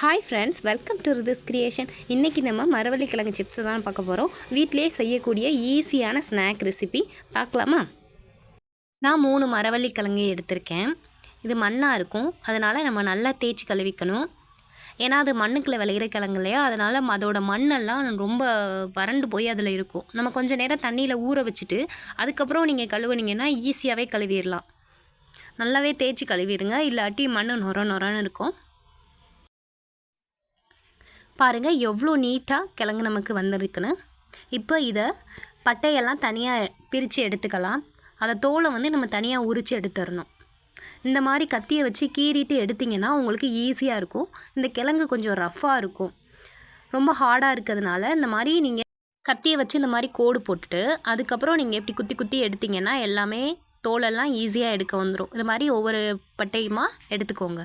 Hi friends, welcome to Rithis creation. இன்றைக்கி நம்ம மரவள்ளிக்கிழங்கு சிப்ஸை தான் பார்க்க போகிறோம். வீட்டிலே செய்யக்கூடிய ஈஸியான ஸ்நாக் ரெசிபி பார்க்கலாமா? நான் 3 மரவள்ளிக்கிழங்கு எடுத்திருக்கேன். இது மண்ணாக இருக்கும், அதனால் நம்ம நல்லா தேய்ச்சி கழுவிக்கணும். ஏன்னா அது மண்ணுக்குள்ளே விளையிற கிழங்கு இல்லையா, அதனால் அதோட மண்ணெல்லாம் ரொம்ப வறண்டு போய் அதில் இருக்கும். நம்ம கொஞ்சம் நேரம் தண்ணியில் ஊற வச்சுட்டு அதுக்கப்புறம் நீங்கள் கழுவுனீங்கன்னா ஈஸியாகவே கழுவிடலாம். நல்லாவே தேய்ச்சி கழுவிடுங்க, இல்லாட்டி மண் நொரன்னு இருக்கும். பாருங்கள் எவ்வளோ நீட்டாக கிழங்கு நமக்கு வந்திருக்குன்னு. இப்போ இதை பட்டையெல்லாம் தனியாக பிரித்து எடுத்துக்கலாம். அதை தோலை நம்ம தனியாக உரித்து எடுத்துடணும். இந்த மாதிரி கத்தியை வச்சு கீறிட்டு எடுத்திங்கன்னா உங்களுக்கு ஈஸியாக இருக்கும். இந்த கிழங்கு கொஞ்சம் ரஃப்பாக இருக்கும், ரொம்ப ஹார்டாக இருக்கிறதுனால இந்த மாதிரி நீங்கள் கத்தியை வச்சு இந்த மாதிரி கோடு போட்டுட்டு அதுக்கப்புறம் நீங்கள் எப்படி குத்தி குத்தி எடுத்திங்கன்னா எல்லாமே தோலெல்லாம் ஈஸியாக எடுக்க வந்துடும். இது மாதிரி ஒவ்வொரு பட்டையுமா எடுத்துக்கோங்க.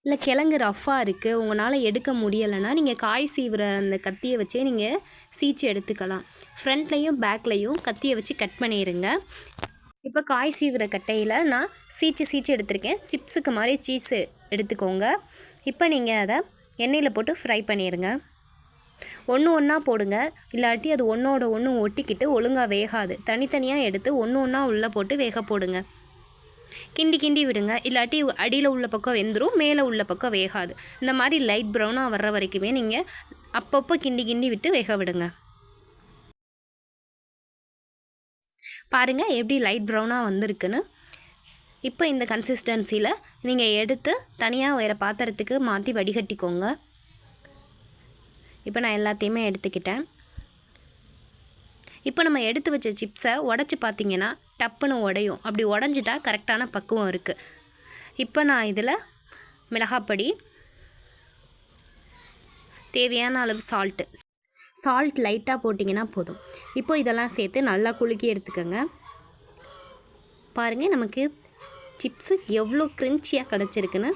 இல்லை கிழங்கு ரஃப்பாக இருக்குது, உங்களால் எடுக்க முடியலைன்னா நீங்கள் காய் சீவுற அந்த கத்தியை வச்சே நீங்கள் சீச்சு எடுத்துக்கலாம். ஃப்ரண்ட்லேயும் பேக்லேயும் கத்தியை வச்சு கட் பண்ணிடுங்க. இப்போ காய் சீவுற கட்டையில் நான் சீச்சு எடுத்திருக்கேன். சிப்ஸுக்கு மாதிரி சீஸு எடுத்துக்கோங்க. இப்போ நீங்கள் அதை எண்ணெயில் போட்டு ஃப்ரை பண்ணிடுங்க. ஒன்றா போடுங்க, இல்லாட்டி அது ஒன்றோட ஒன்று ஒட்டிக்கிட்டு ஒழுங்காக வேகாது. தனித்தனியாக எடுத்து ஒன்றா உள்ளே போட்டு வேக போடுங்க. கிண்டி விடுங்க, இல்லாட்டி அடியில் உள்ள பக்கம் வெந்துடும், மேலே உள்ள பக்கம் வேகாது. இந்த மாதிரி லைட் ப்ரௌனாக வர்ற வரைக்குமே நீங்கள் அப்பப்போ கிண்டி விட்டு வேக விடுங்க. பாருங்கள் எப்படி லைட் ப்ரௌனாக வந்திருக்குன்னு. இப்போ இந்த கன்சிஸ்டன்சியில் நீங்கள் எடுத்து தனியாக வேறு பாத்திரத்துக்கு மாற்றி வடிகட்டிக்கோங்க. இப்போ நான் எல்லாத்தையுமே எடுத்துக்கிட்டேன். இப்போ நம்ம எடுத்து வச்ச சிப்ஸை உடச்சி பார்த்திங்கன்னா டப்புன்னு உடையும். அப்படி உடஞ்சிட்டா கரெக்டான பக்குவம் இருக்குது. இப்போ நான் இதில் மிளகாப்பொடி, தேவையான அளவு சால்ட் லைட்டாக போட்டிங்கன்னா போதும். இப்போ இதெல்லாம் சேர்த்து நல்லா குலுக்கி எடுத்துக்கோங்க. பாருங்கள் நமக்கு சிப்ஸு எவ்வளோ க்ரின்ச்சியாக கிடச்சிருக்குன்னு.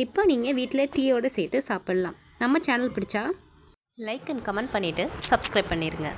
இப்போ நீங்கள் வீட்டில் டீயோடு சேர்த்து சாப்பிட்லாம். நம்ம சேனல் பிடிச்சா லைக் அண்ட் கமெண்ட் பண்ணிவிட்டு சப்ஸ்கிரைப் பண்ணிடுங்க.